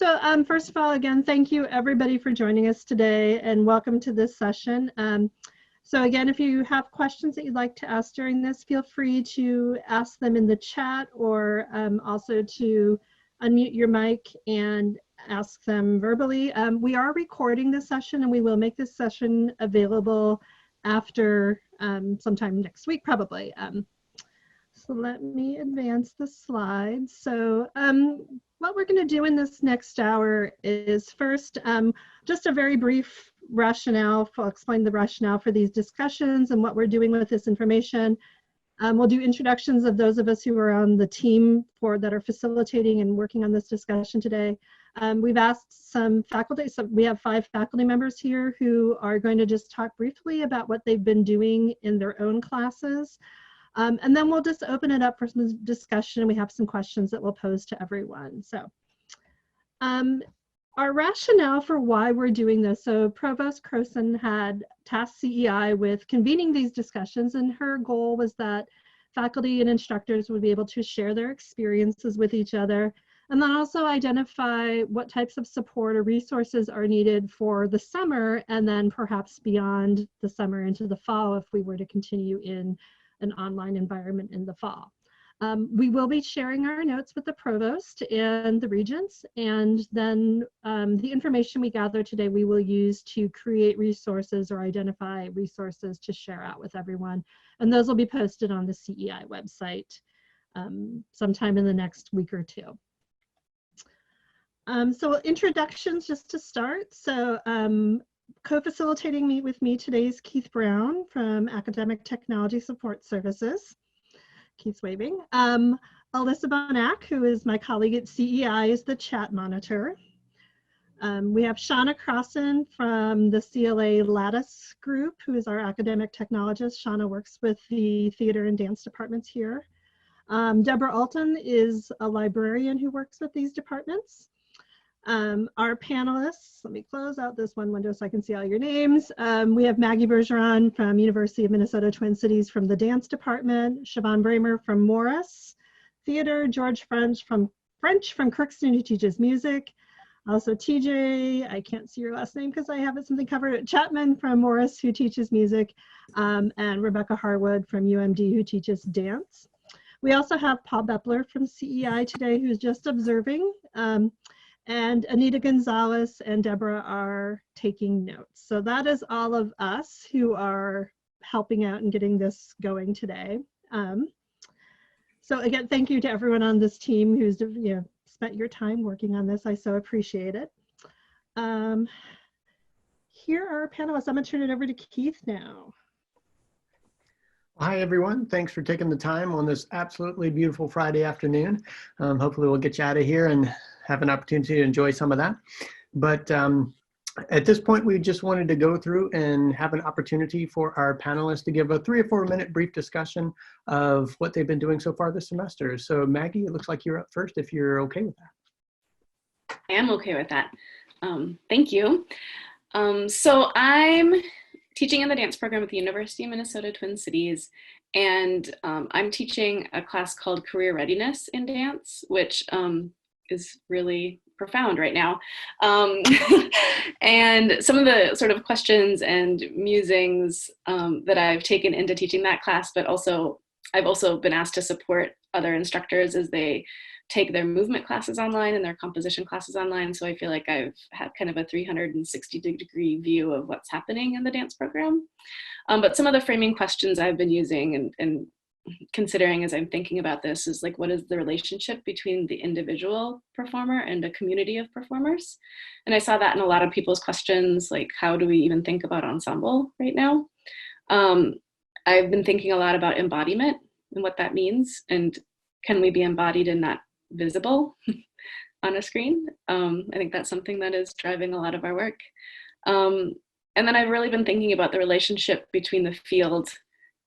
So first of all, again, thank you everybody for joining us today and welcome to this session. So again, if you have questions that you'd like to ask during this, feel free to ask them in the chat or also to unmute your mic and ask them verbally. We are recording this session and we will make this session available after sometime next week, probably. So let me advance the slides. So what we're going to do in this next hour is first just a very brief rationale. I'll explain the rationale for these discussions and what we're doing with this information. We'll do introductions of those of us who are on the team that are facilitating and working on this discussion today. We've asked some faculty, so we have 5 faculty members here who are going to just talk briefly about what they've been doing in their own classes. And then we'll just open it up for some discussion. We have some questions that we'll pose to everyone. So our rationale for why we're doing this. So Provost Croson had tasked CEI with convening these discussions, and her goal was that faculty and instructors would be able to share their experiences with each other, and then also identify what types of support or resources are needed for the summer, and then perhaps beyond the summer into the fall if we were to continue in an online environment in the fall. We will be sharing our notes with the provost and the regents, and then the information we gather today we will use to create resources or identify resources to share out with everyone. And those will be posted on the CEI website sometime in the next week or two. So introductions just to start. So co-facilitating with me today is Keith Brown from Academic Technology Support Services. Keith's waving. Alyssa Bonac, who is my colleague at CEI, is the chat monitor. We have Shauna Croson from the CLA Lattice group, who is our academic technologist. Shauna works with the theater and dance departments here. Deborah Alton is a librarian who works with these departments. Our panelists, let me close out this one window so I can see all your names. We have Maggie Bergeron from University of Minnesota Twin Cities from the dance department, Siobhan Bramer from Morris Theater, George French from Crookston who teaches music. Also TJ, I can't see your last name because I have something covered, Chapman from Morris who teaches music, and Rebecca Harwood from UMD who teaches dance. We also have Paul Bepler from CEI today who's just observing. And Anita Gonzalez and Deborah are taking notes. So that is all of us who are helping out and getting this going today. So again, thank you to everyone on this team who's spent your time working on this. I so appreciate it. Here are our panelists. I'm going to turn it over to Keith now. Hi, everyone. Thanks for taking the time on this absolutely beautiful Friday afternoon. Hopefully we'll get you out of here and have an opportunity to enjoy some of that. But at this point, we just wanted to go through and have an opportunity for our panelists to give a 3 or 4 minute brief discussion of what they've been doing so far this semester. So Maggie, it looks like you're up first if you're okay with that. I am okay with that. Thank you. So I'm teaching in the dance program at the University of Minnesota Twin Cities, and I'm teaching a class called Career Readiness in Dance, which is really profound right now. And some of the sort of questions and musings that I've taken into teaching that class, but I've also been asked to support other instructors as they take their movement classes online and their composition classes online. So I feel like I've had kind of a 360-degree view of what's happening in the dance program. But some of the framing questions I've been using and considering as I'm thinking about this is like, what is the relationship between the individual performer and a community of performers? And I saw that in a lot of people's questions, like how do we even think about ensemble right now? I've been thinking a lot about embodiment and what that means, and can we be embodied and not visible on a screen? I think that's something that is driving a lot of our work. And then I've really been thinking about the relationship between the field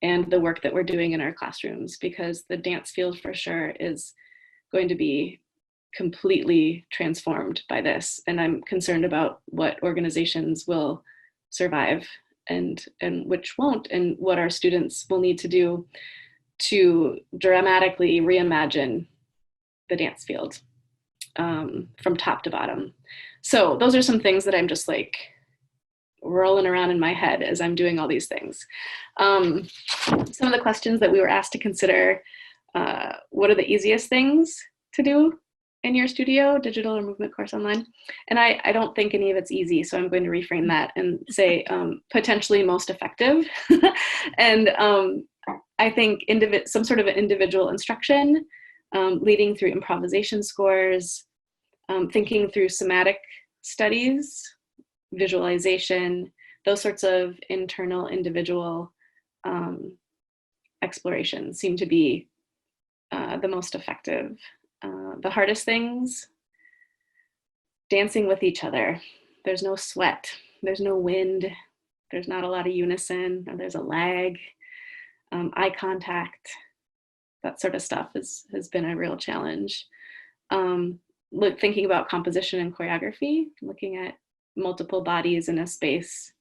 and the work that we're doing in our classrooms, because the dance field for sure is going to be completely transformed by this. And I'm concerned about what organizations will survive and which won't, and what our students will need to do to dramatically reimagine the dance field. from top to bottom. So those are some things that I'm just like rolling around in my head as I'm doing all these things. Some of the questions that we were asked to consider, what are the easiest things to do in your studio, digital or movement course online? And I don't think any of it's easy, so I'm going to reframe that and say potentially most effective. And I think some sort of an individual instruction, leading through improvisation scores, thinking through somatic studies, visualization, those sorts of internal individual explorations seem to be the most effective. The hardest things, dancing with each other. There's no sweat, there's no wind, there's not a lot of unison, or there's a lag, eye contact, that sort of stuff has been a real challenge. Thinking about composition and choreography, looking at multiple bodies in a space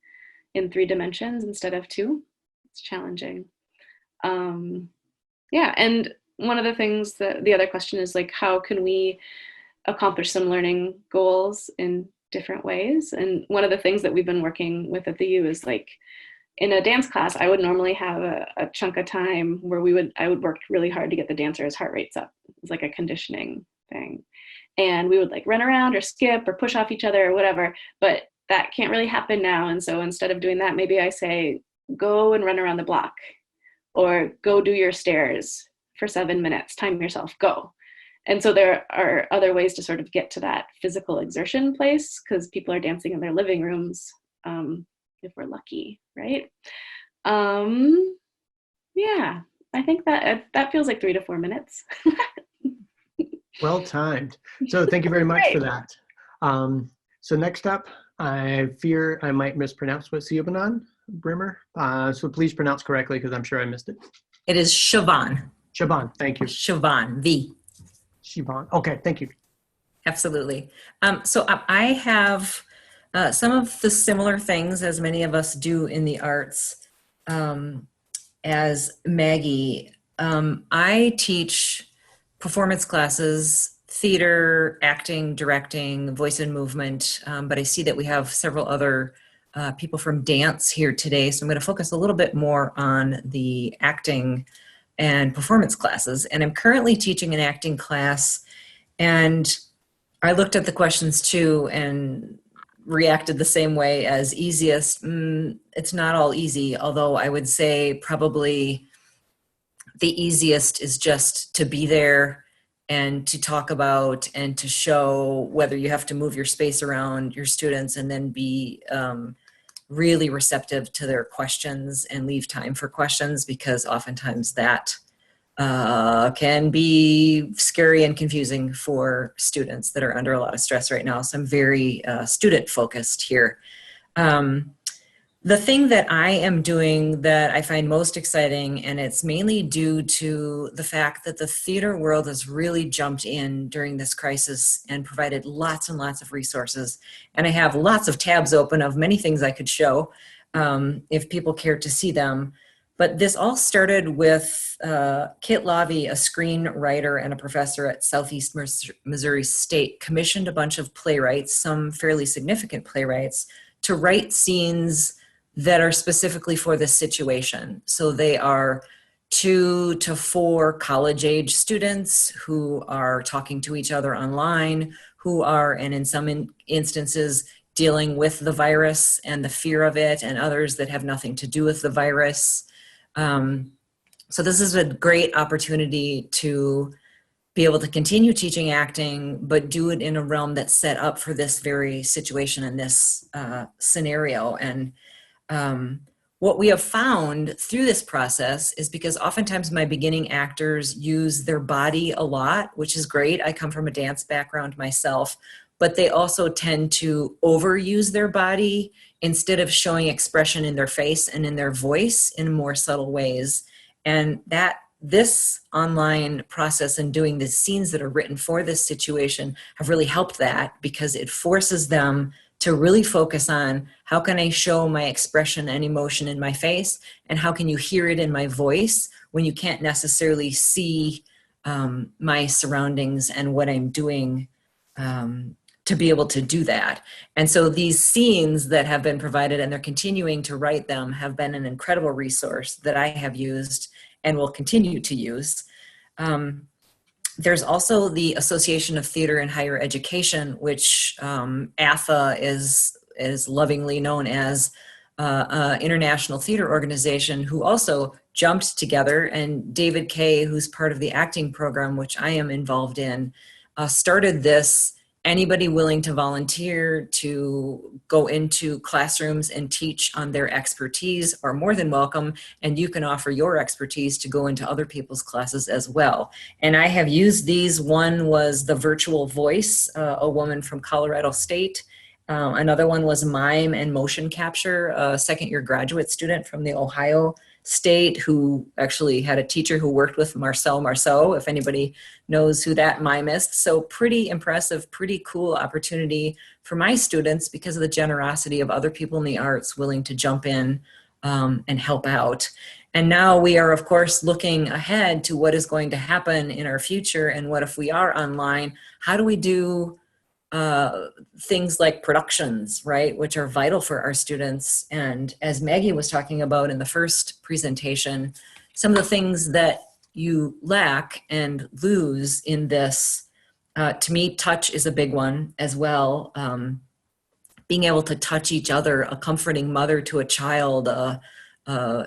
in 3 dimensions instead of 2, it's challenging. Yeah, and one of the things that the other question is like, how can we accomplish some learning goals in different ways? And one of the things that we've been working with at the U is like, in a dance class, I would normally have a chunk of time where I would work really hard to get the dancers' heart rates up. It's like a conditioning thing. And we would like run around or skip or push off each other or whatever, but that can't really happen now. And so instead of doing that, maybe I say, go and run around the block, or go do your stairs for 7 minutes, time yourself, go. And so there are other ways to sort of get to that physical exertion place, because people are dancing in their living rooms, if we're lucky, right? Yeah, I think that feels like 3 to 4 minutes. Well timed. So thank you very much for that. So next up, I fear I might mispronounce what Siobhan Brimmer. So please pronounce correctly, because I'm sure I missed it. It is Siobhan. Siobhan, thank you. Siobhan, V. Siobhan, okay, thank you. Absolutely. So I have some of the similar things as many of us do in the arts as Maggie. I teach performance classes, theater, acting, directing, voice and movement, but I see that we have several other people from dance here today, so I'm going to focus a little bit more on the acting and performance classes. And I'm currently teaching an acting class, and I looked at the questions too and reacted the same way as easiest. It's not all easy, although I would say probably the easiest is just to be there and to talk about and to show, whether you have to move your space around your students, and then be really receptive to their questions and leave time for questions, because oftentimes that can be scary and confusing for students that are under a lot of stress right now. So I'm very student focused here. The thing that I am doing that I find most exciting, and it's mainly due to the fact that the theater world has really jumped in during this crisis and provided lots and lots of resources. And I have lots of tabs open of many things I could show if people care to see them. But this all started with Kit Lavie, a screenwriter and a professor at Southeast Missouri State, commissioned a bunch of playwrights, some fairly significant playwrights, to write scenes that are specifically for this situation. So they are 2 to 4 college-age students who are talking to each other online, who are, and in some instances, dealing with the virus and the fear of it, and others that have nothing to do with the virus. So this is a great opportunity to be able to continue teaching acting, but do it in a realm that's set up for this very situation and this scenario. And what we have found through this process is, because oftentimes my beginning actors use their body a lot, which is great. I come from a dance background myself, but they also tend to overuse their body instead of showing expression in their face and in their voice in more subtle ways. And this online process and doing the scenes that are written for this situation have really helped that, because it forces them to really focus on, how can I show my expression and emotion in my face, and how can you hear it in my voice when you can't necessarily see my surroundings and what I'm doing to be able to do that. And so these scenes that have been provided, and they're continuing to write them, have been an incredible resource that I have used and will continue to use. There's also the Association of Theater and Higher Education, which AFA is lovingly known as international theater organization, who also jumped together, and David Kay, who's part of the acting program, which I am involved in, started this. Anybody willing to volunteer to go into classrooms and teach on their expertise are more than welcome, and you can offer your expertise to go into other people's classes as well. And I have used these. One was the virtual voice, a woman from Colorado State. Another one was mime and motion capture, a second-year graduate student from the Ohio State who actually had a teacher who worked with Marcel Marceau, if anybody knows who that mime is. So pretty impressive, pretty cool opportunity for my students because of the generosity of other people in the arts willing to jump in and help out. And now we are, of course, looking ahead to what is going to happen in our future, and what if we are online? How do we do things like productions, right, which are vital for our students? And as Maggie was talking about in the first presentation, some of the things that you lack and lose in this, to me, touch is a big one as well. Being able to touch each other, a comforting mother to a child,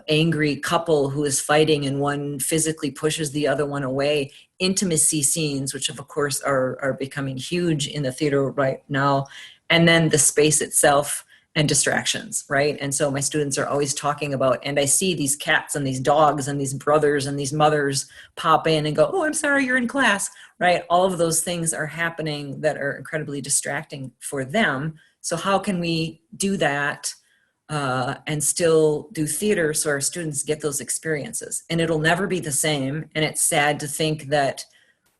angry couple who is fighting and one physically pushes the other one away, intimacy scenes, which of course are becoming huge in the theater right now, and then the space itself and distractions, right? And so my students are always talking about, and I see these cats and these dogs and these brothers and these mothers pop in and go, oh, I'm sorry, you're in class, right? All of those things are happening that are incredibly distracting for them. So how can we do that and still do theater so our students get those experiences? And it'll never be the same. And it's sad to think that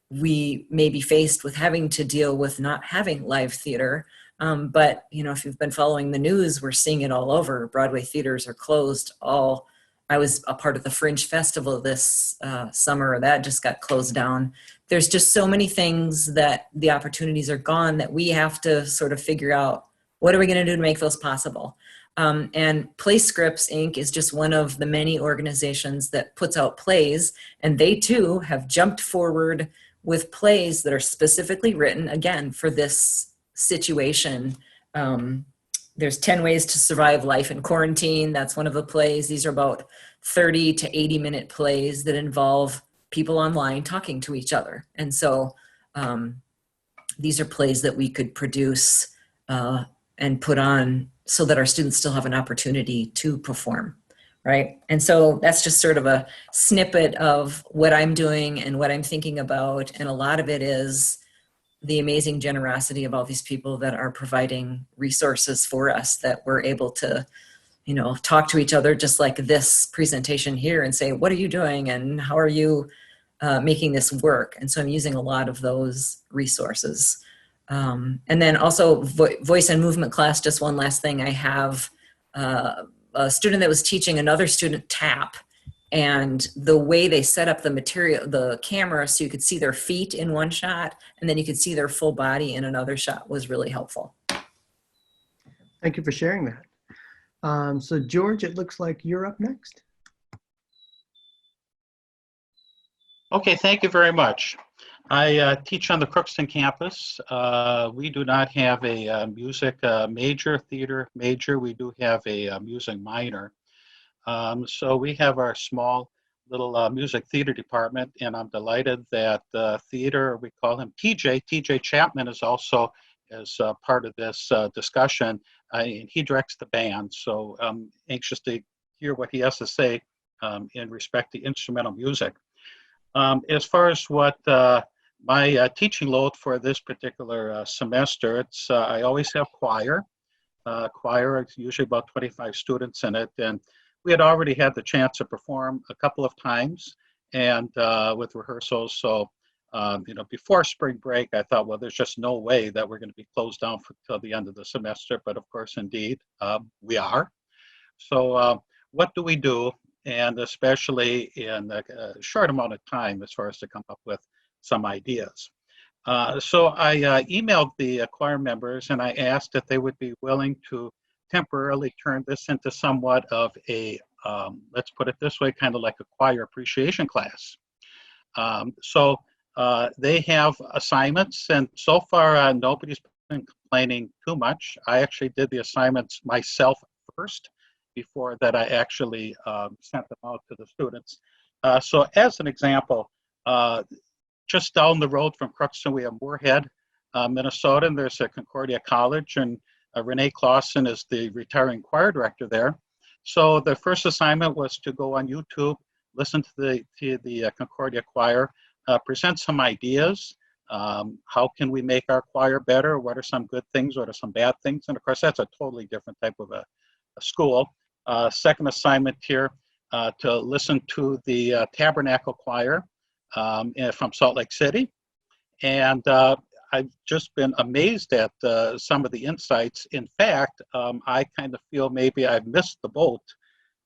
we may be faced with having to deal with not having live theater. But, you know, if you've been following the news, we're seeing it all over. Broadway theaters are closed. I was a part of the Fringe Festival this summer. That just got closed down. There's just so many things that the opportunities are gone that we have to sort of figure out, what are we going to do to make those possible? And Play Scripts Inc. is just one of the many organizations that puts out plays, and they too have jumped forward with plays that are specifically written, again, for this situation. There's 10 Ways to Survive Life in Quarantine. That's one of the plays. These are about 30 to 80 minute plays that involve people online talking to each other. And so these are plays that we could produce and put on so that our students still have an opportunity to perform, right? And so that's just sort of a snippet of what I'm doing and what I'm thinking about. And a lot of it is the amazing generosity of all these people that are providing resources for us, that we're able to, you know, talk to each other just like this presentation here and say, what are you doing and how are you making this work? And so I'm using a lot of those resources. And then also voice and movement class, just one last thing. I have a student that was teaching another student tap, and the way they set up the material, the camera, so you could see their feet in one shot and then you could see their full body in another shot, was really helpful. Thank you for sharing that. So George, it looks like you're up next. Okay, thank you very much. I teach on the Croson campus. We do not have a music major, theater major. We do have a music minor. So we have our small little music theater department, and I'm delighted that theater, we call him TJ Chapman, is also as part of this discussion, and he directs the band. So I'm anxious to hear what he has to say in respect to instrumental music. As far as what my teaching load for this particular semester, it's I always have choir. Choir is usually about 25 students in it, and we had already had the chance to perform a couple of times, and with rehearsals. So, you know, before spring break, I thought, well, there's just no way that we're going to be closed down till the end of the semester. But of course, indeed, we are. So, what do we do? And especially in a short amount of time, as far as to come up with some ideas. So I emailed the choir members and I asked if they would be willing to temporarily turn this into somewhat of a, let's put it this way, kind of like a choir appreciation class. So they have assignments, and so far nobody's been complaining too much. I actually did the assignments myself first before that I actually sent them out to the students. So as an example, just down the road from Croson, we have Moorhead, Minnesota, and there's a Concordia College, and Renee Croson is the retiring choir director there. So the first assignment was to go on YouTube, listen to the Concordia choir, present some ideas. How can we make our choir better? What are some good things? What are some bad things? And of course, that's a totally different type of a school. Second assignment here, to listen to the Tabernacle Choir from Salt Lake City. And I've just been amazed at some of the insights. In fact, I kind of feel maybe I've missed the boat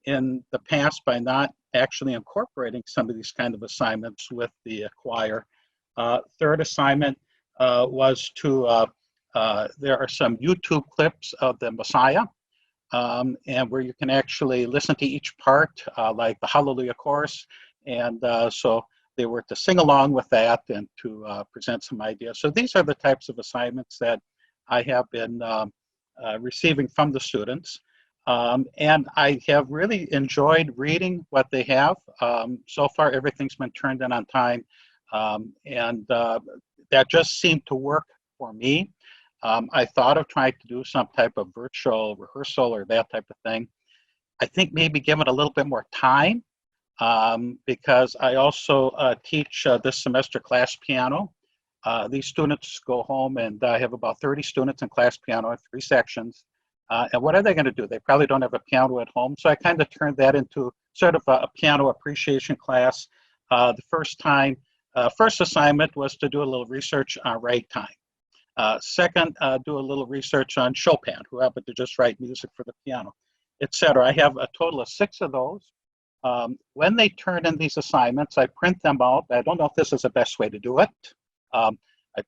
in the past by not actually incorporating some of these kind of assignments with the choir. Third assignment was to, there are some YouTube clips of the Messiah, and where you can actually listen to each part, like the Hallelujah chorus. And so they were to sing along with that and to present some ideas. So these are the types of assignments that I have been receiving from the students. And I have really enjoyed reading what they have. So far, everything's been turned in on time. And that just seemed to work for me. I thought of trying to do some type of virtual rehearsal or that type of thing. I think maybe give it a little bit more time, because I also teach this semester class piano. These students go home, and I have about 30 students in class piano in 3 sections. And what are they going to do? They probably don't have a piano at home. So I kind of turned that into sort of a piano appreciation class. The first assignment was to do a little research on ragtime. Second, do a little research on Chopin, who happened to just write music for the piano, etc. I have a total of 6 of those. When they turn in these assignments, I print them out. I don't know if this is the best way to do it. I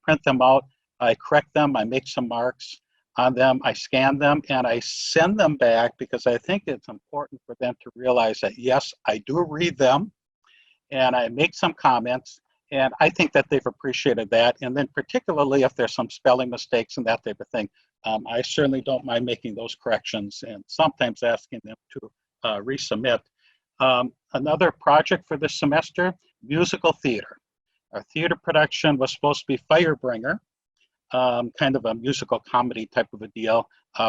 print them out, I correct them, I make some marks on them, I scan them, and I send them back because I think it's important for them to realize that, yes, I do read them, and I make some comments, and I think that they've appreciated that. And then particularly if there's some spelling mistakes and that type of thing, I certainly don't mind making those corrections and sometimes asking them to resubmit. Another project for this semester, musical theater. Our theater production was supposed to be Firebringer, kind of a musical comedy type of a deal.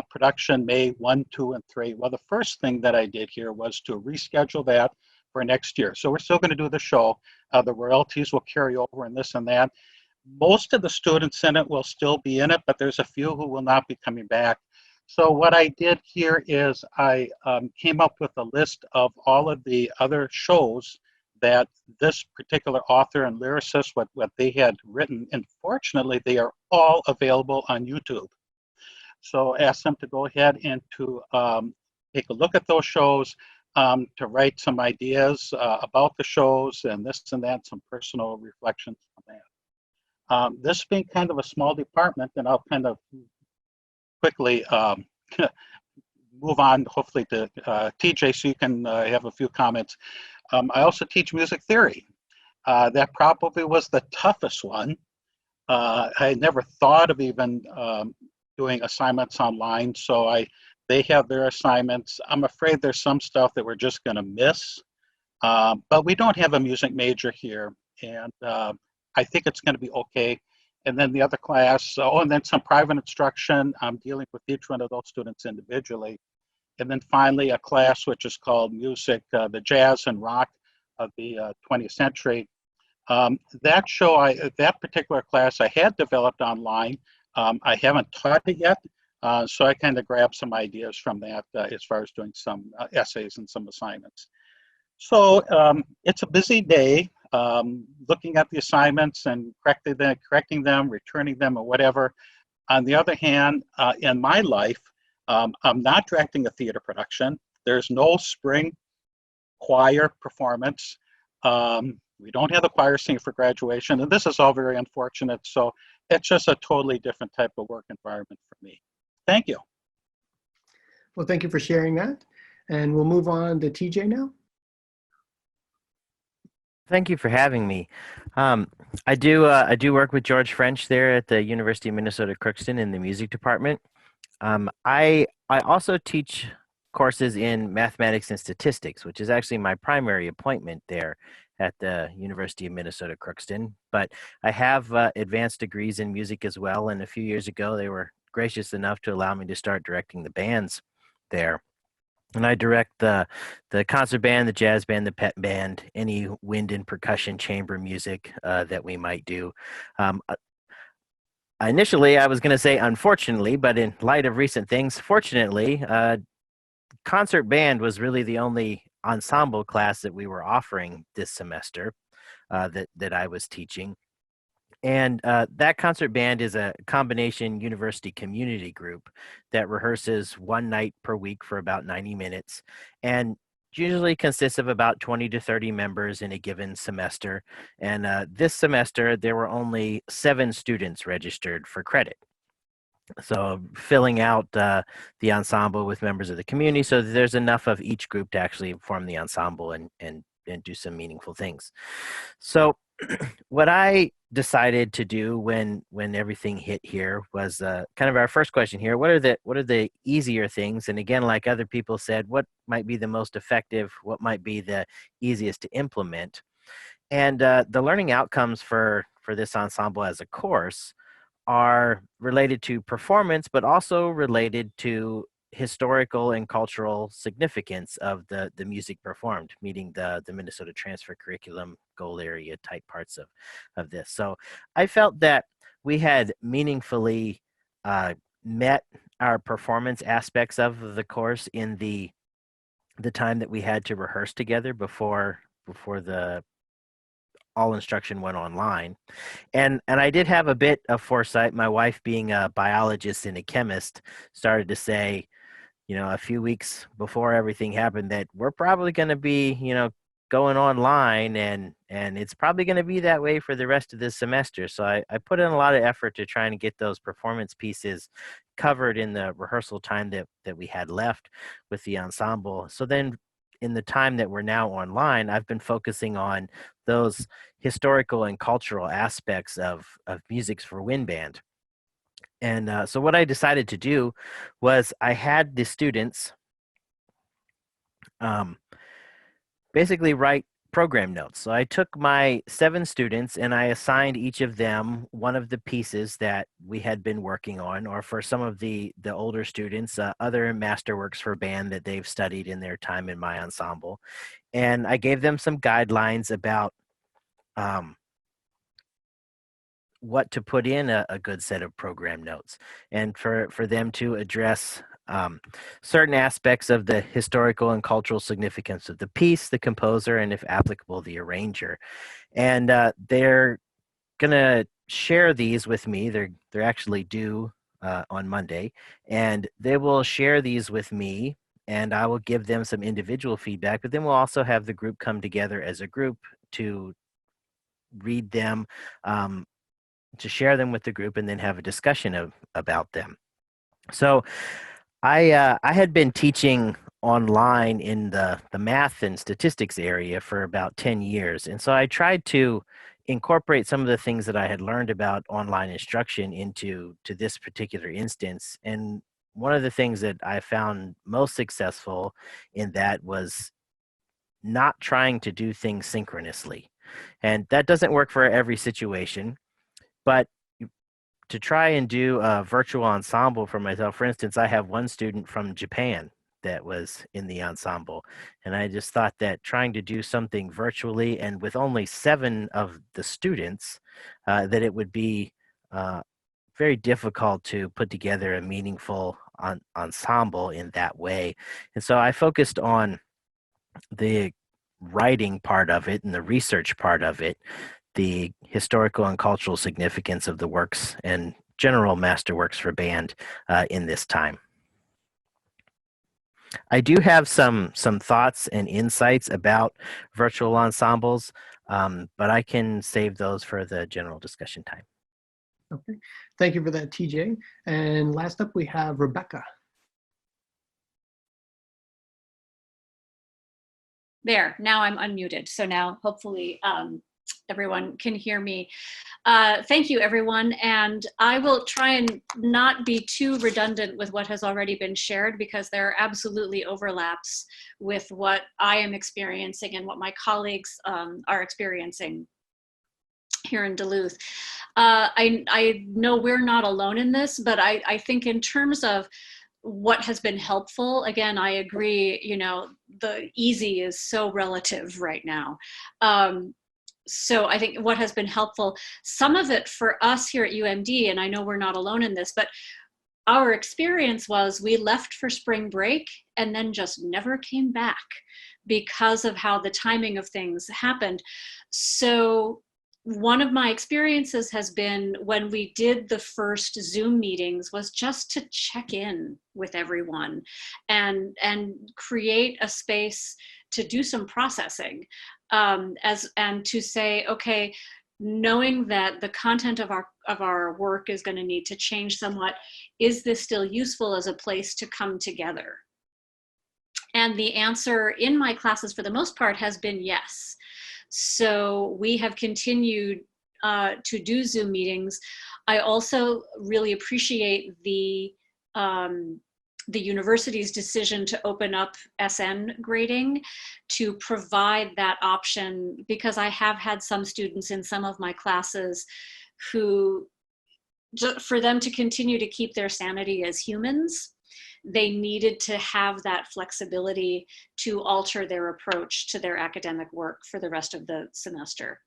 Production May 1, 2, and 3. Well, the first thing that I did here was to reschedule that for next year. So we're still going to do the show. The royalties will carry over and this and that. Most of the students in it will still be in it, but there's a few who will not be coming back. So what I did here is I came up with a list of all of the other shows that this particular author and lyricist, what they had written. And fortunately, they are all available on YouTube. So ask them to go ahead and to take a look at those shows, to write some ideas about the shows and this and that, some personal reflections on that. This being kind of a small department, and I'll kind of quickly move on, hopefully, to TJ, so you can have a few comments. I also teach music theory. That probably was the toughest one. I had never thought of even doing assignments online, so they have their assignments. I'm afraid there's some stuff that we're just going to miss, but we don't have a music major here, and I think it's going to be okay. And then the other class, and then some private instruction. I'm dealing with each one of those students individually. And then finally a class which is called Music, the Jazz and Rock of the 20th Century. That particular class I had developed online. I haven't taught it yet, so I kind of grabbed some ideas from that as far as doing some essays and some assignments. So it's a busy day, looking at the assignments and correcting them, returning them, or whatever. On the other hand, in my life, I'm not directing a theater production. There's no spring choir performance. We don't have the choir singing for graduation, and this is all very unfortunate. So it's just a totally different type of work environment for me. Thank you. Well, thank you for sharing that. And we'll move on to TJ now. Thank you for having me. I do work with George French there at the University of Minnesota Crookston in the music department. I also teach courses in mathematics and statistics, which is actually my primary appointment there at the University of Minnesota Crookston. But I have advanced degrees in music as well, and a few years ago they were gracious enough to allow me to start directing the bands there. And I direct the concert band, the jazz band, the pet band, any wind and percussion chamber music that we might do. Initially, I was going to say unfortunately, but in light of recent things, fortunately, concert band was really the only ensemble class that we were offering this semester that I was teaching. And that concert band is a combination university community group that rehearses one night per week for about 90 minutes and usually consists of about 20 to 30 members in a given semester. And this semester, there were only 7 students registered for credit. So filling out the ensemble with members of the community so that there's enough of each group to actually form the ensemble and do some meaningful things. So what I decided to do when everything hit here was kind of our first question here. What are the easier things? And again, like other people said, what might be the most effective? What might be the easiest to implement? And the learning outcomes for this ensemble as a course are related to performance, but also related to historical and cultural significance of the music performed, meeting the Minnesota transfer curriculum goal area type parts of this. So I felt that we had meaningfully met our performance aspects of the course in the time that we had to rehearse together before the all instruction went online. And I did have a bit of foresight. My wife, being a biologist and a chemist, started to say, a few weeks before everything happened, that we're probably going to be, going online and it's probably going to be that way for the rest of this semester. So I put in a lot of effort to try and get those performance pieces covered in the rehearsal time that we had left with the ensemble. So then in the time that we're now online, I've been focusing on those historical and cultural aspects of music for wind band. And so what I decided to do was I had the students basically write program notes. So I took my 7 students and I assigned each of them one of the pieces that we had been working on, or for some of the older students, other masterworks for band that they've studied in their time in my ensemble. And I gave them some guidelines about what to put in a good set of program notes, and for them to address certain aspects of the historical and cultural significance of the piece, the composer, and if applicable, the arranger. And they're going to share these with me. They're actually due on Monday, and they will share these with me, and I will give them some individual feedback, but then we'll also have the group come together as a group to read them, to share them with the group, and then have a discussion about them. So I had been teaching online in the math and statistics area for about 10 years. And so I tried to incorporate some of the things that I had learned about online instruction into this particular instance. And one of the things that I found most successful in that was not trying to do things synchronously. And that doesn't work for every situation. But to try and do a virtual ensemble for myself, for instance, I have one student from Japan that was in the ensemble. And I just thought that trying to do something virtually and with only 7 of the students, that it would be very difficult to put together a meaningful ensemble in that way. And so I focused on the writing part of it and the research part of it, the historical and cultural significance of the works and general masterworks for band in this time. I do have some thoughts and insights about virtual ensembles. but I can save those for the general discussion time. Okay, thank you for that, TJ. And last up, we have Rebecca. There, now I'm unmuted. So now hopefully everyone can hear me. Thank you, everyone. And I will try and not be too redundant with what has already been shared, because there are absolutely overlaps with what I am experiencing and what my colleagues are experiencing here in Duluth. I know we're not alone in this, but I think in terms of what has been helpful, again, I agree, you know, the easy is so relative right now. So I think what has been helpful, some of it for us here at UMD, and I know we're not alone in this, but our experience was we left for spring break and then just never came back because of how the timing of things happened. So one of my experiences has been when we did the first Zoom meetings was just to check in with everyone and create a space to do some processing, and to say, okay, knowing that the content of our work is going to need to change somewhat, is this still useful as a place to come together? And the answer in my classes for the most part has been yes. So we have continued to do Zoom meetings. I also really appreciate the university's decision to open up SN grading to provide that option, because I have had some students in some of my classes who, for them to continue to keep their sanity as humans, they needed to have that flexibility to alter their approach to their academic work for the rest of the semester.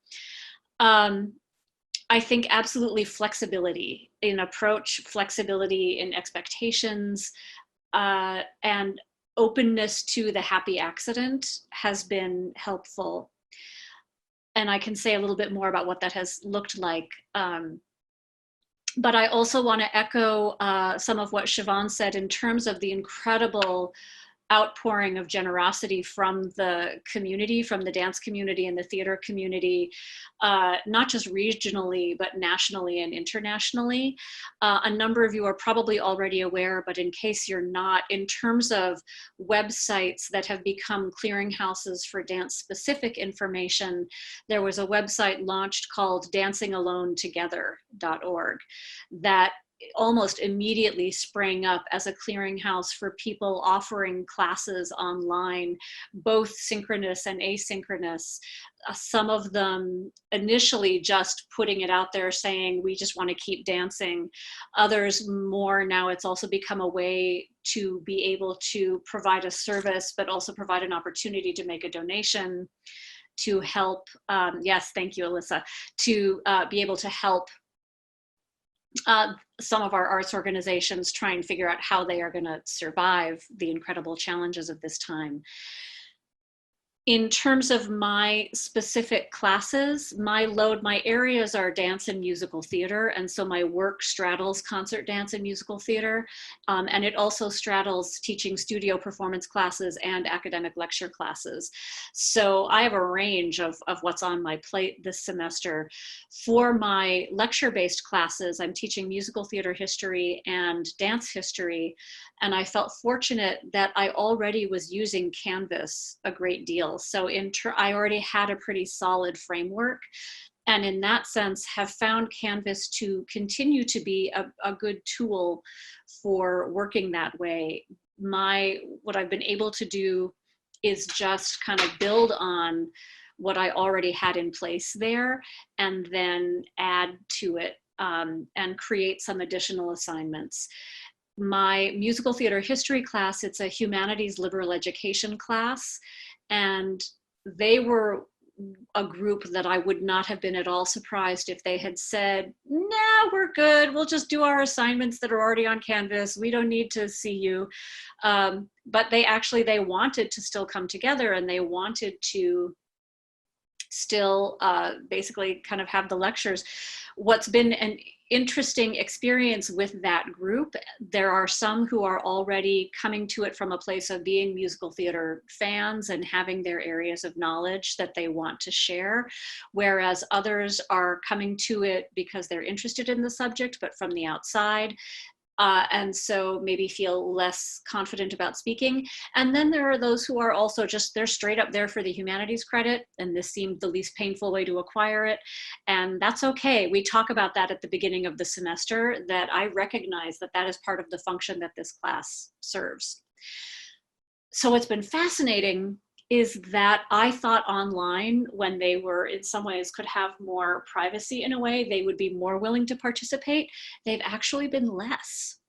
I think absolutely flexibility in approach, flexibility in expectations, and openness to the happy accident has been helpful. And I can say a little bit more about what that has looked like. But I also want to echo some of what Siobhan said in terms of the incredible outpouring of generosity from the community, from the dance community and the theater community, not just regionally, but nationally and internationally. A number of you are probably already aware, but in case you're not, in terms of websites that have become clearinghouses for dance-specific information, there was a website launched called dancingalonetogether.org that almost immediately sprang up as a clearinghouse for people offering classes online, both synchronous and asynchronous. Some of them initially just putting it out there saying, we just want to keep dancing. Others more, now it's also become a way to be able to provide a service, but also provide an opportunity to make a donation to help, yes, thank you, Alyssa, to be able to help some of our arts organizations try and figure out how they are going to survive the incredible challenges of this time. In terms of my specific classes, my areas are dance and musical theater, and so my work straddles concert dance and musical theater, and it also straddles teaching studio performance classes and academic lecture classes. So I have a range of what's on my plate this semester. For my lecture-based classes, I'm teaching musical theater history and dance history, and I felt fortunate that I already was using Canvas a great deal. So I already had a pretty solid framework, and in that sense have found Canvas to continue to be a good tool for working that way. What I've been able to do is just kind of build on what I already had in place there and then add to it and create some additional assignments. My musical theater history class, it's a humanities liberal education class, and they were a group that I would not have been at all surprised if they had said, nah, we're good, we'll just do our assignments that are already on Canvas, we don't need to see you. But they wanted to still come together, and they wanted to still basically kind of have the lectures. What's been interesting experience with that group. There are some who are already coming to it from a place of being musical theater fans and having their areas of knowledge that they want to share, whereas others are coming to it because they're interested in the subject, but from the outside. And so maybe feel less confident about speaking. And then there are those who are also just, they're straight up there for the humanities credit, and this seemed the least painful way to acquire it. And that's okay. We talk about that at the beginning of the semester, that I recognize that that is part of the function that this class serves. So what's been fascinating is that I thought online, when they were in some ways could have more privacy in a way, they would be more willing to participate. They've actually been less.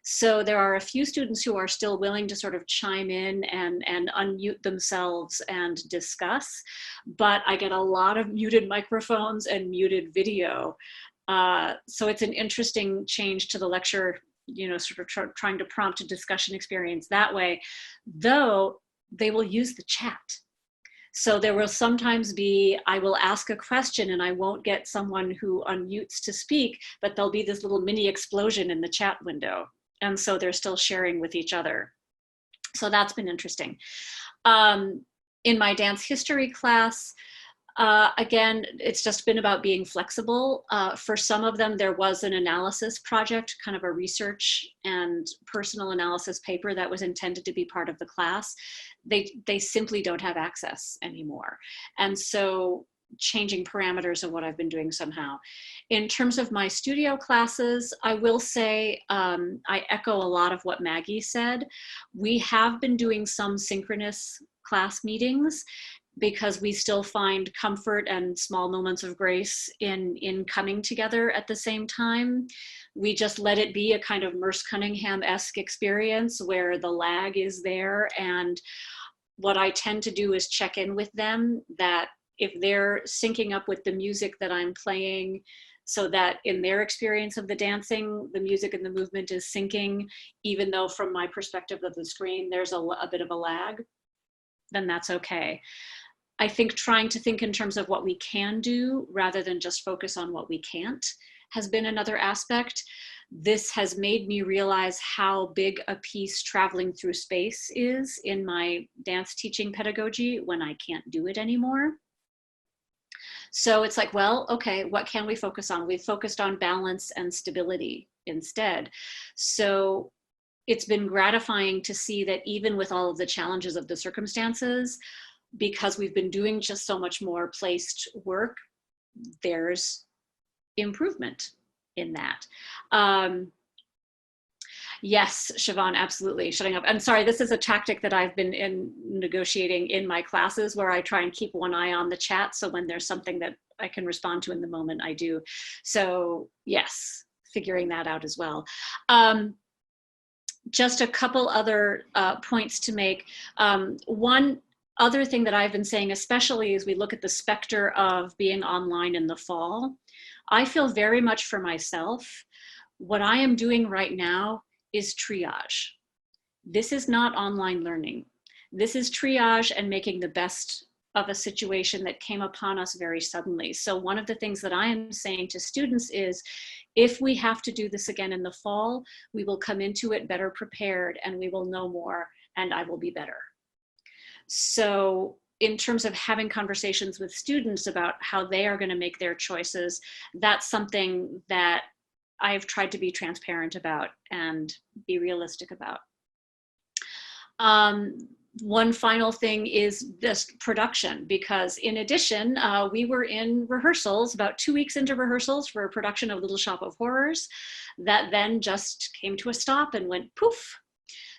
So there are a few students who are still willing to sort of chime in and unmute themselves and discuss, but I get a lot of muted microphones and muted video. So it's an interesting change to the lecture, you know, sort of trying to prompt a discussion experience that way, though they will use the chat. So there will sometimes be, I will ask a question and I won't get someone who unmutes to speak, but there'll be this little mini explosion in the chat window. And so they're still sharing with each other. So that's been interesting. In my dance history class, again, it's just been about being flexible. For some of them, there was an analysis project, kind of a research and personal analysis paper that was intended to be part of the class. They simply don't have access anymore. And so changing parameters of what I've been doing somehow. In terms of my studio classes, I will say I echo a lot of what Maggie said. We have been doing some synchronous class meetings because we still find comfort and small moments of grace in coming together at the same time. We just let it be a kind of Merce Cunningham-esque experience where the lag is there. And what I tend to do is check in with them, that if they're syncing up with the music that I'm playing, so that in their experience of the dancing, the music and the movement is syncing, even though from my perspective of the screen, there's a bit of a lag, then that's okay. I think trying to think in terms of what we can do rather than just focus on what we can't has been another aspect. This has made me realize how big a piece traveling through space is in my dance teaching pedagogy when I can't do it anymore. So it's like, well, okay, what can we focus on? We've focused on balance and stability instead. So it's been gratifying to see that even with all of the challenges of the circumstances, because we've been doing just so much more placed work, there's improvement in that. Yes, Siobhan, absolutely, shutting up. I'm sorry, this is a tactic that I've been negotiating in my classes, where I try and keep one eye on the chat, so when there's something that I can respond to in the moment, I do. So yes, figuring that out as well. Just a couple other points to make. One other thing that I've been saying, especially as we look at the specter of being online in the fall, I feel very much for myself. What I am doing right now is triage. This is not online learning. This is triage and making the best of a situation that came upon us very suddenly. So one of the things that I am saying to students is, if we have to do this again in the fall, we will come into it better prepared and we will know more and I will be better. So in terms of having conversations with students about how they are going to make their choices, that's something that I've tried to be transparent about and be realistic about. One final thing is this production, because in addition, we were in rehearsals, about 2 weeks into rehearsals for a production of Little Shop of Horrors that then just came to a stop and went poof.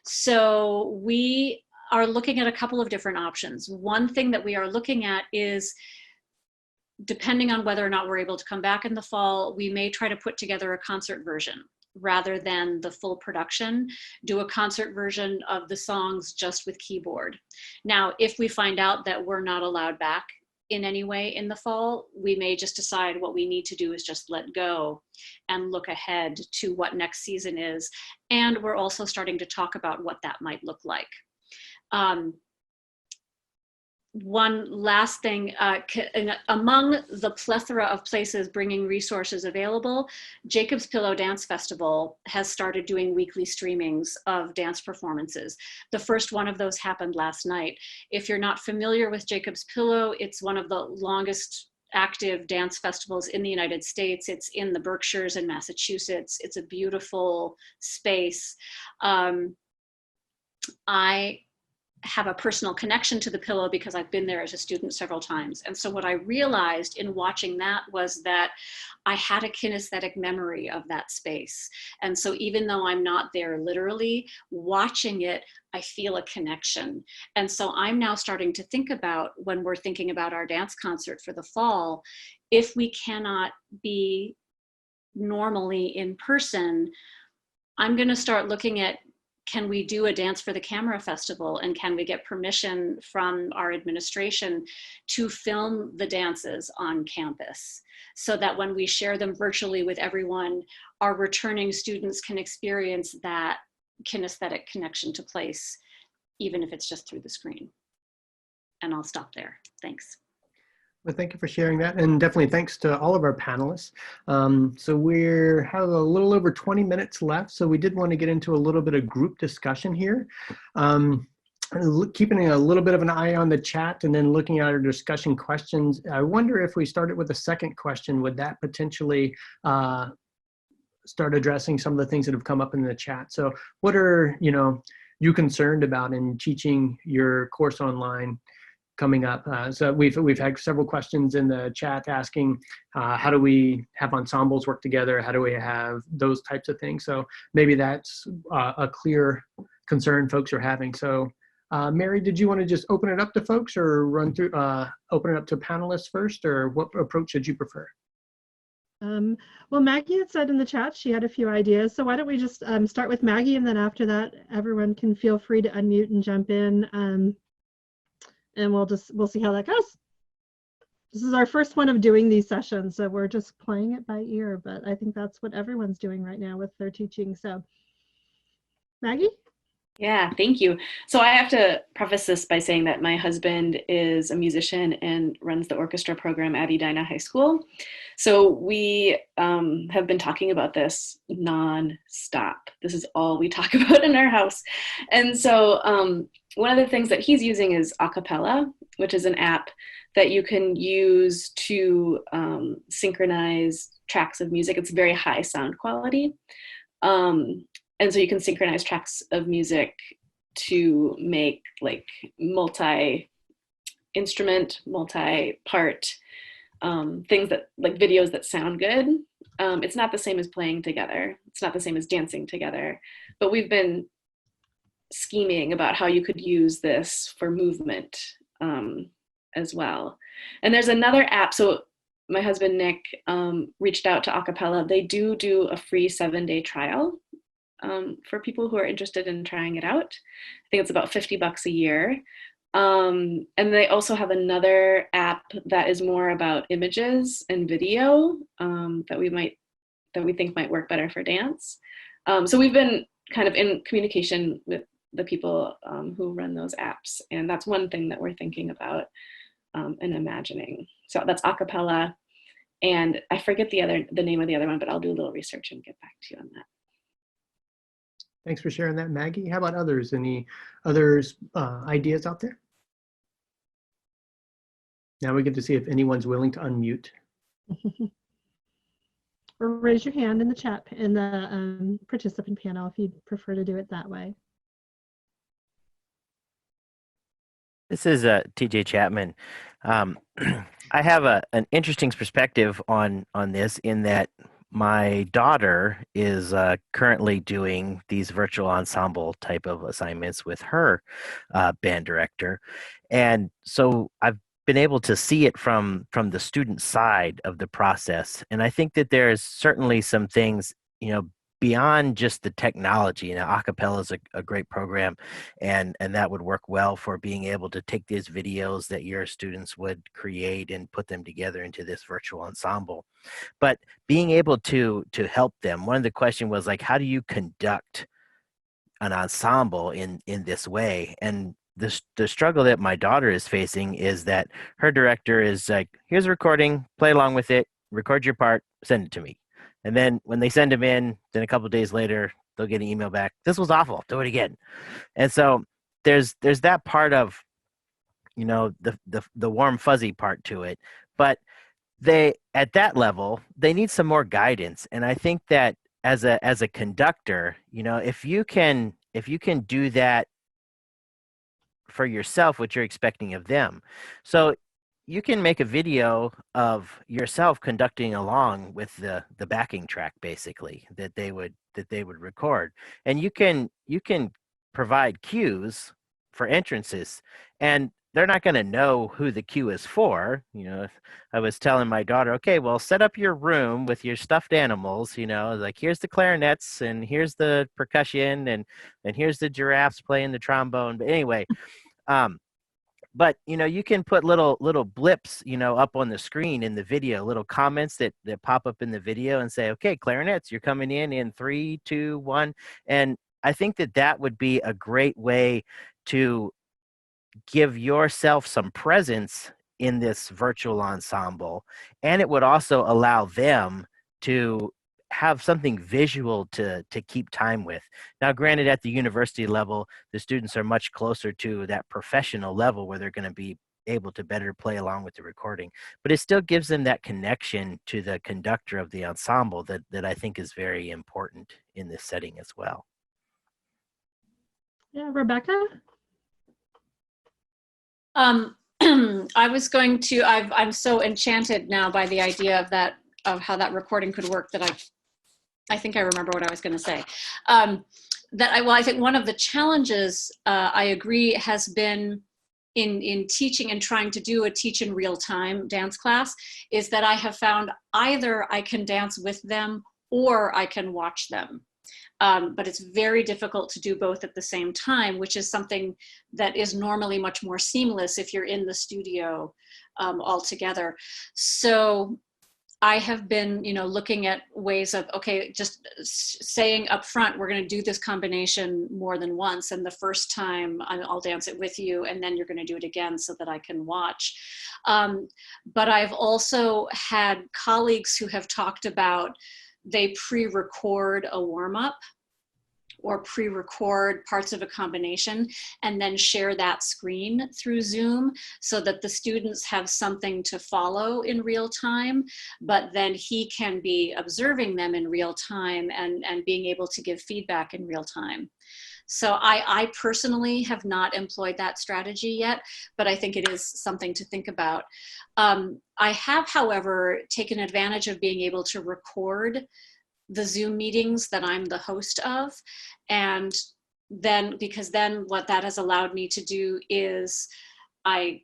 So we are looking at a couple of different options. One thing that we are looking at is, depending on whether or not we're able to come back in the fall, we may try to put together a concert version rather than the full production, do a concert version of the songs just with keyboard. Now, if we find out that we're not allowed back in any way in the fall, we may just decide what we need to do is just let go and look ahead to what next season is. And we're also starting to talk about what that might look like. one last thing, among the plethora of places bringing resources available, Jacob's Pillow Dance Festival has started doing weekly streamings of dance performances. The first one of those happened last night. If you're not familiar with Jacob's Pillow, it's one of the longest active dance festivals in the United States. It's in the Berkshires in Massachusetts. It's a beautiful space. I have a personal connection to the Pillow because I've been there as a student several times. And so what I realized in watching that was that I had a kinesthetic memory of that space. And so even though I'm not there literally, watching it, I feel a connection. And so I'm now starting to think about, when we're thinking about our dance concert for the fall, if we cannot be normally in person, I'm going to start looking at, can we do a Dance for the Camera festival, and can we get permission from our administration to film the dances on campus so that when we share them virtually with everyone, our returning students can experience that kinesthetic connection to place, even if it's just through the screen. And I'll stop there. Thanks. Well, thank you for sharing that, and definitely thanks to all of our panelists. So we have a little over 20 minutes left, so we did want to get into a little bit of group discussion here. Keeping a little bit of an eye on the chat and then looking at our discussion questions, I wonder if we started with a second question, would that potentially start addressing some of the things that have come up in the chat? So what are you concerned about in teaching your course online coming up? So we've had several questions in the chat asking how do we have ensembles work together? How do we have those types of things? So maybe that's a clear concern folks are having. So Mary, did you want to just open it up to folks, or run through, open it up to panelists first, or what approach did you prefer? Well, Maggie had said in the chat she had a few ideas. So why don't we just start with Maggie, and then after that, everyone can feel free to unmute and jump in. And we'll see how that goes. This is our first one of doing these sessions, so we're just playing it by ear, but I think that's what everyone's doing right now with their teaching. So Maggie? Yeah, thank you. So I have to preface this by saying that my husband is a musician and runs the orchestra program at Edina High School. So we have been talking about this nonstop. This is all we talk about in our house. And so one of the things that he's using is Acapella, which is an app that you can use to synchronize tracks of music. It's very high sound quality. And so you can synchronize tracks of music to make like multi-instrument, multi-part things that, like videos that sound good. It's not the same as playing together. It's not the same as dancing together, but we've been scheming about how you could use this for movement as well. And there's another app. So my husband, Nick, reached out to Acapella. They do a free 7-day trial for people who are interested in trying it out. I think it's about $50 a year. And they also have another app that is more about images and video that we think might work better for dance. So we've been kind of in communication with the people who run those apps, and that's one thing that we're thinking about and imagining. So that's Acapella, and I forget the name of the other one, but I'll do a little research and get back to you on that. Thanks for sharing that, Maggie. How about others? Any others ideas out there? Now we get to see if anyone's willing to unmute. Or raise your hand in the chat, in the participant panel, if you'd prefer to do it that way. This is TJ Chapman. I have an interesting perspective on this, in that my daughter is currently doing these virtual ensemble type of assignments with her band director. And so I've been able to see it from the student side of the process. And I think that there's certainly some things, beyond just the technology. Acapella is a great program, and that would work well for being able to take these videos that your students would create and put them together into this virtual ensemble. But being able to help them, one of the questions was like, how do you conduct an ensemble in this way? And the struggle that my daughter is facing is that her director is like, here's a recording, play along with it, record your part, send it to me. And then when they send them in, then a couple of days later, they'll get an email back. This was awful. Do it again. And so there's that part of, you know, the warm fuzzy part to it. But they, at that level, they need some more guidance. And I think that as a conductor, you know, if you can do that for yourself, what you're expecting of them. So you can make a video of yourself conducting along with the backing track, basically, that they would record. And you can provide cues for entrances, and they're not going to know who the cue is for. You know, I was telling my daughter, okay, well, set up your room with your stuffed animals, you know, like here's the clarinets and here's the percussion and here's the giraffes playing the trombone. But anyway, but you know, you can put little blips, you know, up on the screen in the video, little comments that pop up in the video and say, okay, clarinets, you're coming in 3, 2, 1. And I think that would be a great way to give yourself some presence in this virtual ensemble. And it would also allow them to have something visual to keep time with. Now, granted, at the university level, the students are much closer to that professional level where they're going to be able to better play along with the recording, but it still gives them that connection to the conductor of the ensemble that I think is very important in this setting as well. Yeah, Rebecca? I was going to, I'm so enchanted now by the idea of how that recording could work that I think I remember what I was going to say. I think one of the challenges, I agree, has been in teaching and trying to do a teach in real time dance class, is that I have found either I can dance with them or I can watch them. But it's very difficult to do both at the same time, which is something that is normally much more seamless if you're in the studio all together. So I have been, you know, looking at ways of, okay, just saying up front, we're going to do this combination more than once. And the first time I'll dance it with you, and then you're going to do it again so that I can watch. But I've also had colleagues who have talked about they pre-record a warm-up or pre-record parts of a combination and then share that screen through Zoom so that the students have something to follow in real time, but then he can be observing them in real time and being able to give feedback in real time. So I personally have not employed that strategy yet, but I think it is something to think about. I have, however, taken advantage of being able to record the Zoom meetings that I'm the host of. And then, because then what that has allowed me to do is I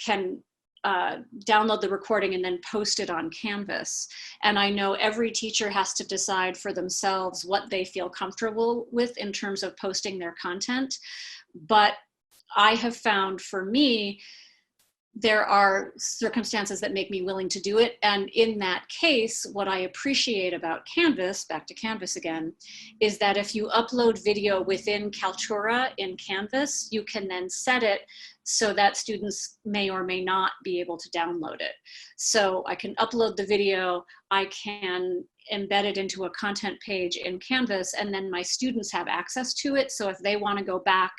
can download the recording and then post it on Canvas. And I know every teacher has to decide for themselves what they feel comfortable with in terms of posting their content. But I have found, for me, there are circumstances that make me willing to do it. And in that case, what I appreciate about Canvas, back to Canvas again, is that if you upload video within Kaltura in Canvas, you can then set it so that students may or may not be able to download it. So I can upload the video, I can embed it into a content page in Canvas, and then my students have access to it. So if they want to go back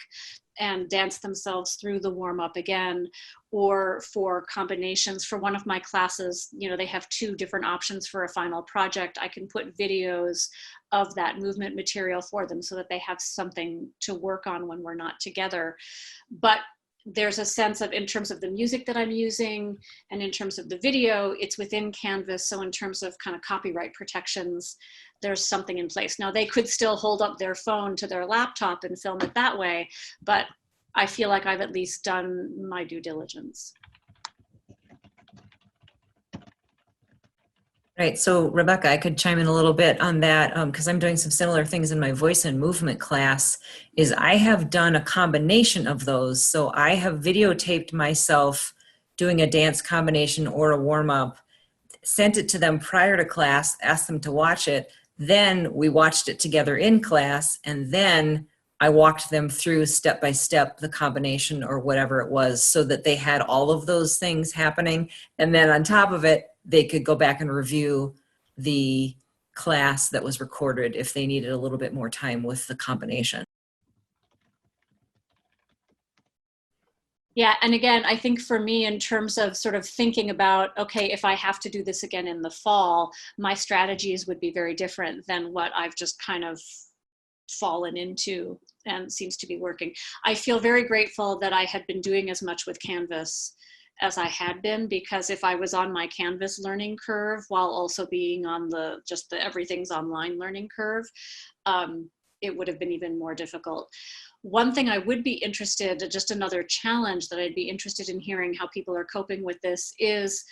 and dance themselves through the warm-up again, or for combinations for one of my classes, you know, they have 2 different options for a final project. I can put videos of that movement material for them so that they have something to work on when we're not together. But there's a sense of, in terms of the music that I'm using and in terms of the video, it's within Canvas. So in terms of kind of copyright protections, there's something in place. Now they could still hold up their phone to their laptop and film it that way, but I feel like I've at least done my due diligence. Right, so Rebecca, I could chime in a little bit on that because I'm doing some similar things in my voice and movement class. Is I have done a combination of those. So I have videotaped myself doing a dance combination or a warm-up, sent it to them prior to class, asked them to watch it. Then we watched it together in class, and then I walked them through step by step the combination or whatever it was, so that they had all of those things happening. And then on top of it, they could go back and review the class that was recorded if they needed a little bit more time with the combination. Yeah, and again, I think for me, in terms of sort of thinking about, okay, if I have to do this again in the fall, my strategies would be very different than what I've just kind of fallen into and seems to be working. I feel very grateful that I had been doing as much with Canvas as I had been, because if I was on my Canvas learning curve while also being on the everything's online learning curve, it would have been even more difficult. One thing I would be interested, just another challenge that I'd be interested in hearing how people are coping with this is,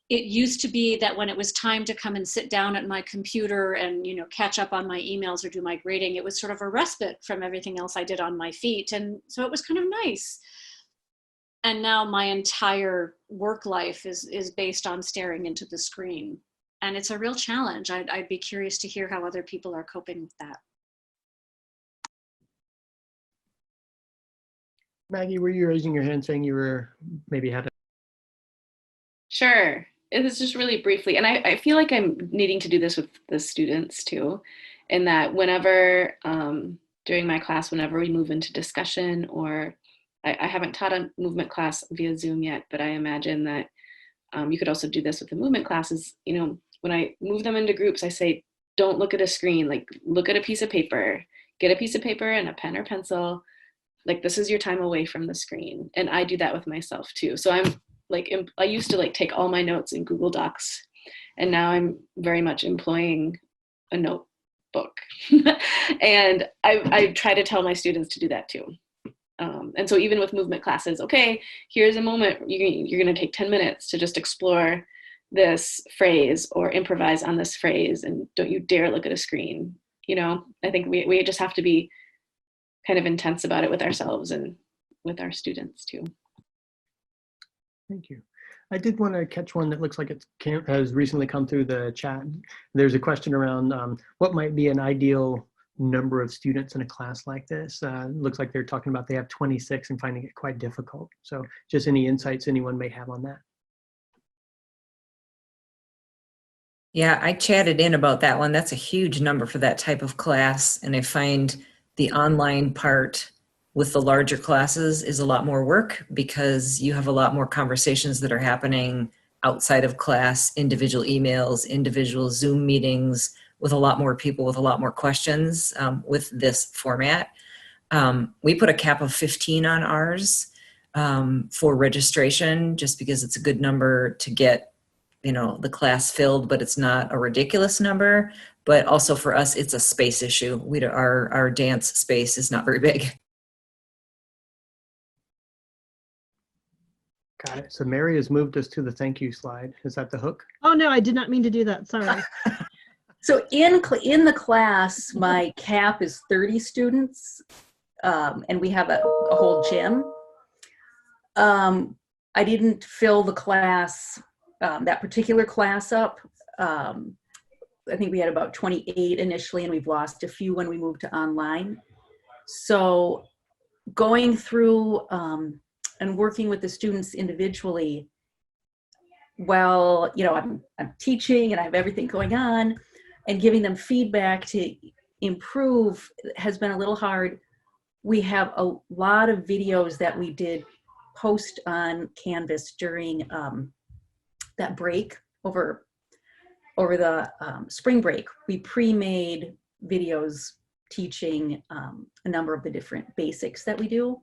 it used to be that when it was time to come and sit down at my computer and, you know, catch up on my emails or do my grading, it was sort of a respite from everything else I did on my feet. And so it was kind of nice. And now my entire work life is based on staring into the screen. And it's a real challenge. I'd be curious to hear how other people are coping with that. Maggie, were you raising your hand saying you were maybe had a... Sure. It was just really briefly. And I feel like I'm needing to do this with the students too, in that whenever, during my class, whenever we move into discussion, or I haven't taught a movement class via Zoom yet, but I imagine that you could also do this with the movement classes. You know, when I move them into groups, I say, don't look at a screen, like look at a piece of paper, get a piece of paper and a pen or pencil. Like, this is your time away from the screen. And I do that with myself too. So I'm like, I used to like take all my notes in Google Docs, and now I'm very much employing a notebook. And I try to tell my students to do that too. And so even with movement classes, okay, here's a moment, you're gonna take 10 minutes to just explore this phrase or improvise on this phrase, and don't you dare look at a screen. You know, I think we just have to be kind of intense about it with ourselves and with our students too. Thank you. I did want to catch one that looks like it has recently come through the chat. There's a question around what might be an ideal number of students in a class like this. Looks like they're talking about they have 26 and finding it quite difficult. So just any insights anyone may have on that. Yeah, I chatted in about that one. That's a huge number for that type of class. And I find the online part with the larger classes is a lot more work, because you have a lot more conversations that are happening outside of class, individual emails, individual Zoom meetings with a lot more people with a lot more questions with this format. We put a cap of 15 on ours for registration, just because it's a good number to get, you know, the class filled, but it's not a ridiculous number. But also for us, it's a space issue. Our dance space is not very big. Got it. So Mary has moved us to the thank you slide. Is that the hook? Oh, no, I did not mean to do that. Sorry. So in the class, my cap is 30 students, and we have a whole gym. I didn't fill the class, that particular class up. I think we had about 28 initially, and we've lost a few when we moved to online. So going through and working with the students individually, well, you know, I'm teaching and I have everything going on, and giving them feedback to improve has been a little hard. We have a lot of videos that we did post on Canvas during that break over the spring break. We pre-made videos teaching a number of the different basics that we do.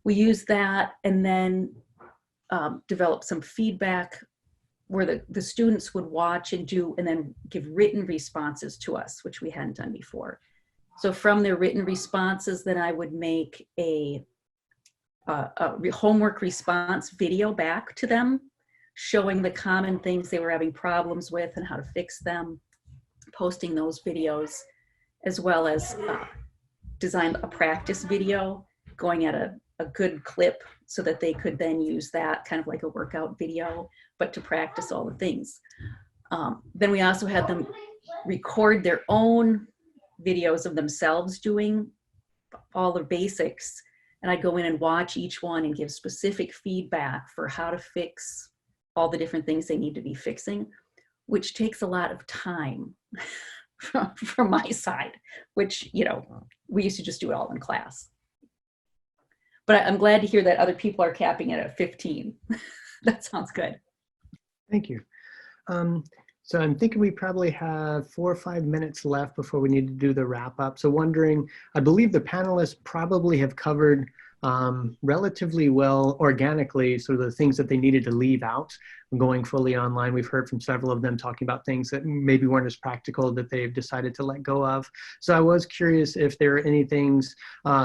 We use that and then develop some feedback where the students would watch and do, and then give written responses to us, which we hadn't done before. So from their written responses, then I would make a homework response video back to them, showing the common things they were having problems with and how to fix them, posting those videos, as well as design a practice video going at a good clip so that they could then use that kind of like a workout video, but to practice all the things. Then we also had them record their own videos of themselves doing all the basics, and I'd go in and watch each one and give specific feedback for how to fix all the different things they need to be fixing, which takes a lot of time from my side, which, you know, we used to just do it all in class. But I'm glad to hear that other people are capping it at 15. That sounds good. Thank you. So I'm thinking we probably have 4 or 5 minutes left before we need to do the wrap up. So wondering, I believe the panelists probably have covered relatively well organically sort of the things that they needed to leave out going fully online. We've heard from several of them talking about things that maybe weren't as practical that they've decided to let go of. So I was curious if there are any things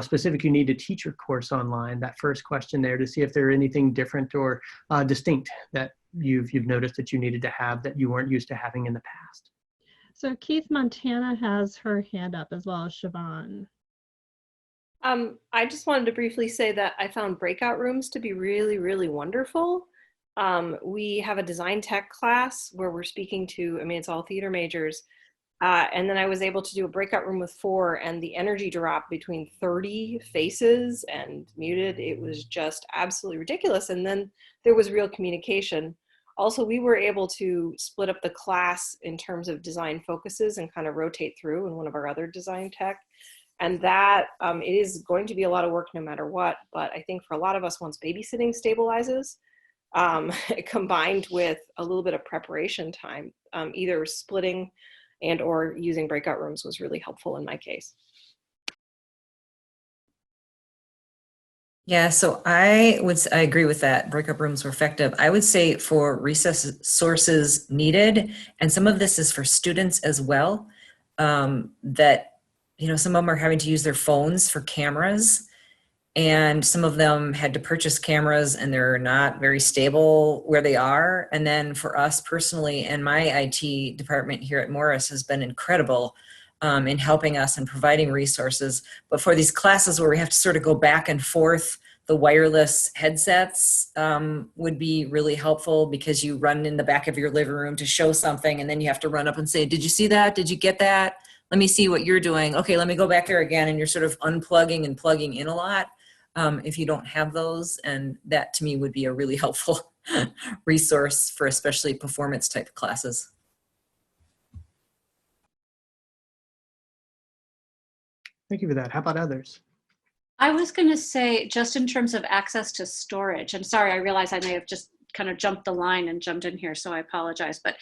specific you need to teach your course online, that first question there, to see if there are anything different or distinct that you've noticed that you needed to have that you weren't used to having in the past. So Keith Montana has her hand up, as well as Siobhan. I just wanted to briefly say that I found breakout rooms to be really, really wonderful. We have a design tech class where we're speaking to, I mean, it's all theater majors. And then I was able to do a breakout room with 4, and the energy drop between 30 faces and muted, it was just absolutely ridiculous. And then there was real communication. Also, we were able to split up the class in terms of design focuses and kind of rotate through in one of our other design tech. And that it is going to be a lot of work no matter what. But I think for a lot of us, once babysitting stabilizes, combined with a little bit of preparation time, either splitting and or using breakout rooms was really helpful in my case. Yeah, so I agree with that. Breakup rooms were effective. I would say for resources needed, and some of this is for students as well, that, you know, some of them are having to use their phones for cameras, and some of them had to purchase cameras and they're not very stable where they are. And then for us personally, and my IT department here at Morris has been incredible in helping us and providing resources. But for these classes where we have to sort of go back and forth, the wireless headsets would be really helpful, because you run in the back of your living room to show something, and then you have to run up and say, did you see that? Did you get that? Let me see what you're doing. Okay, let me go back there again. And you're sort of unplugging and plugging in a lot if you don't have those. And that to me would be a really helpful resource for especially performance type classes. Thank you for that. How about others? I was going to say, just in terms of access to storage, and sorry, I realize I may have just kind of jumped the line and jumped in here, so I apologize. But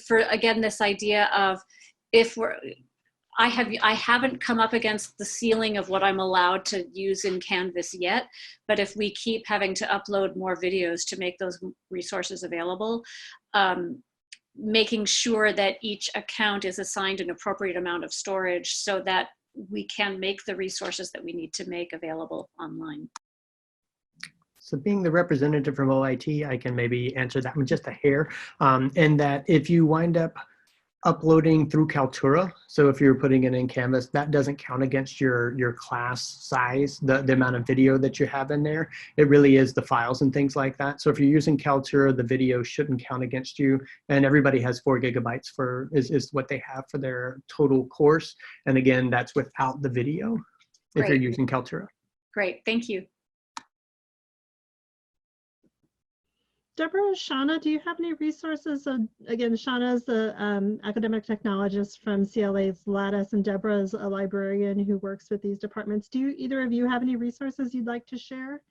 for, again, this idea of, if I haven't come up against the ceiling of what I'm allowed to use in Canvas yet, but if we keep having to upload more videos to make those resources available, making sure that each account is assigned an appropriate amount of storage so that we can make the resources that we need to make available online. So being the representative from OIT, I can maybe answer that one just a hair. And that if you wind up uploading through Kaltura, so if you're putting it in Canvas, that doesn't count against your class size, the amount of video that you have in there. It really is the files and things like that. So if you're using Kaltura, the video shouldn't count against you. And everybody has 4 gigabytes is what they have for their total course. And again, that's without the video if you're using Kaltura. Great, thank you. Deborah, Shauna, do you have any resources? Again, Shauna is the academic technologist from CLA's Lattice, and Deborah is a librarian who works with these departments. Do either of you have any resources you'd like to share?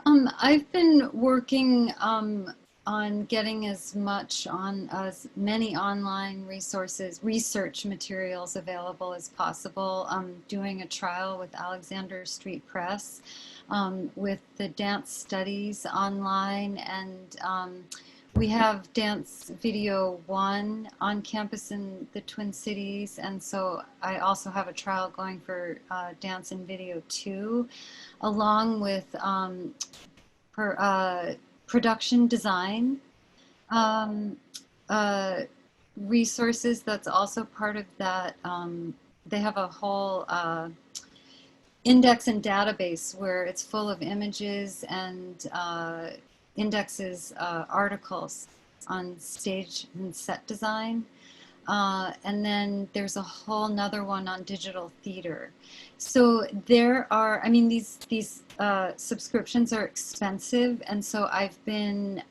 I've been working on getting as many online resources, research materials available as possible. Doing a trial with Alexander Street Press with the dance studies online, and we have Dance Video 1 on campus in the Twin Cities, and so I also have a trial going for Dance and Video 2, along with production design resources. That's also part of that. They have a whole index and database where it's full of images and indexes articles on stage and set design. And then there's a whole nother one on digital theater. So there are, I mean, these subscriptions are expensive. And so I've been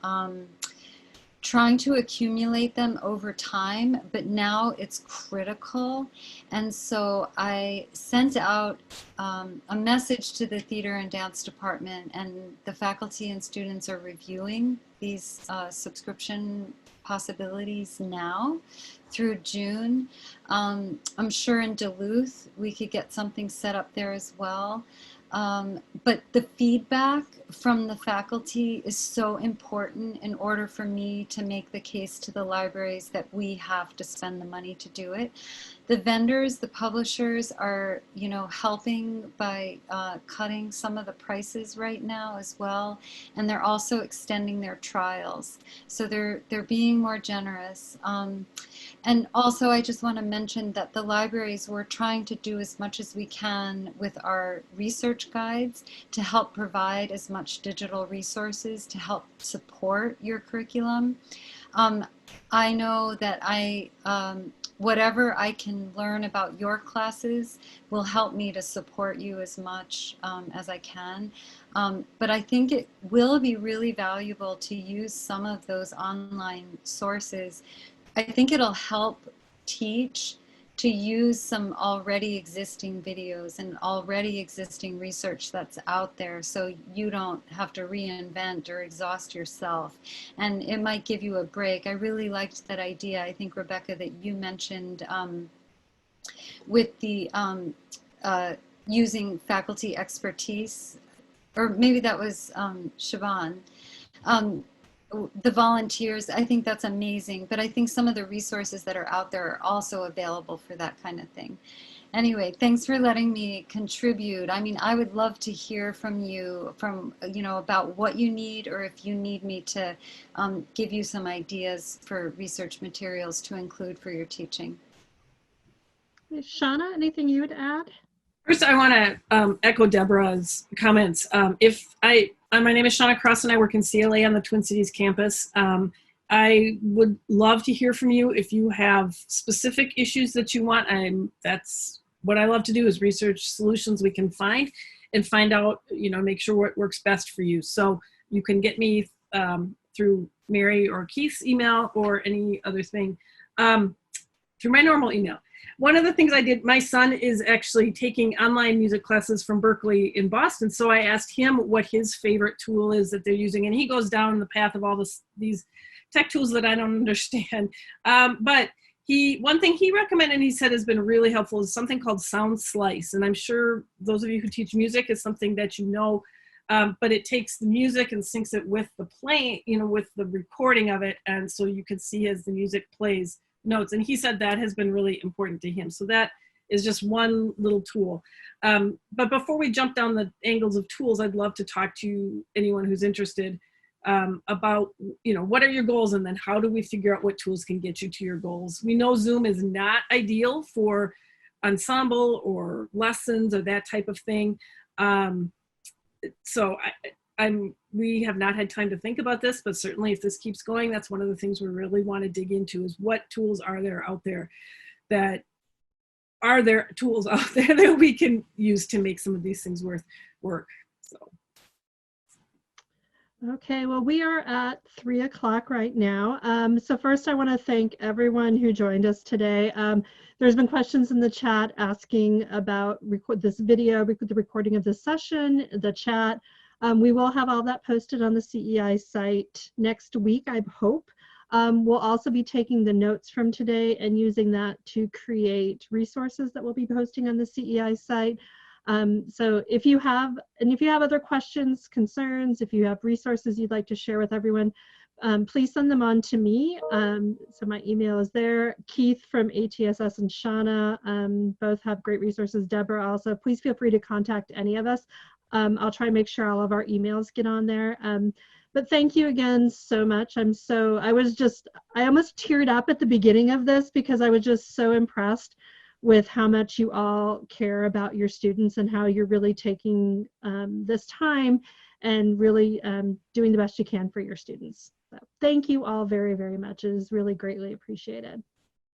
trying to accumulate them over time, but now it's critical. And so I sent out a message to the theater and dance department, and the faculty and students are reviewing these subscription possibilities now through June. I'm sure in Duluth we could get something set up there as well. But the feedback from the faculty is so important in order for me to make the case to the libraries that we have to spend the money to do it. The vendors, the publishers are, you know, helping by cutting some of the prices right now as well, and they're also extending their trials. So they're being more generous. And also, I just want to mention that the libraries, we're trying to do as much as we can with our research guides to help provide as much digital resources to help support your curriculum. I know that whatever I can learn about your classes will help me to support you as much as I can. But I think it will be really valuable to use some of those online sources. I think it'll help teach to use some already existing videos and already existing research that's out there, so you don't have to reinvent or exhaust yourself. And it might give you a break. I really liked that idea, I think, Rebecca, that you mentioned with the using faculty expertise, or maybe that was Siobhan. The volunteers, I think that's amazing, but I think some of the resources that are out there are also available for that kind of thing. Anyway, thanks for letting me contribute. I mean, I would love to hear from you, about what you need, or if you need me to give you some ideas for research materials to include for your teaching. Shauna, anything you would add? First, I want to echo Deborah's comments. My name is Shauna Croson. I work in CLA on the Twin Cities campus. I would love to hear from you if you have specific issues that you want. That's what I love to do, is research solutions we can find and find out, make sure what works best for you. So you can get me through Mary or Keith's email or any other thing, through my normal email. One of the things I did, my son is actually taking online music classes from Berkeley in Boston. So I asked him what his favorite tool is that they're using. And he goes down the path of all these tech tools that I don't understand. But one thing he recommended, and he said has been really helpful, is something called Sound Slice. And I'm sure those of you who teach music is something that you know, but it takes the music and syncs it with the playing, with the recording of it. And so you can see as the music plays notes. And he said that has been really important to him. So that is just one little tool. But before we jump down the angles of tools, I'd love to talk to anyone who's interested about, what are your goals, and then how do we figure out what tools can get you to your goals? We know Zoom is not ideal for ensemble or lessons or that type of thing. So we have not had time to think about this, but certainly if this keeps going, that's one of the things we really want to dig into, is what tools are there out there that we can use to make some of these things work. So. Okay, well, we are at 3 o'clock right now. So first I want to thank everyone who joined us today. There's been questions in the chat asking about this video, the recording of this session, the chat. We will have all that posted on the CEI site next week, I hope. We'll also be taking the notes from today and using that to create resources that we'll be posting on the CEI site. So if you have other questions, concerns, if you have resources you'd like to share with everyone, please send them on to me. So my email is there. Keith from ATSS and Shauna both have great resources. Deborah also. Please feel free to contact any of us. I'll try and make sure all of our emails get on there. But thank you again so much. I almost teared up at the beginning of this because I was just so impressed with how much you all care about your students and how you're really taking this time and really doing the best you can for your students. So thank you all very, very much. It is really greatly appreciated.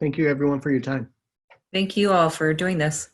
Thank you everyone for your time. Thank you all for doing this.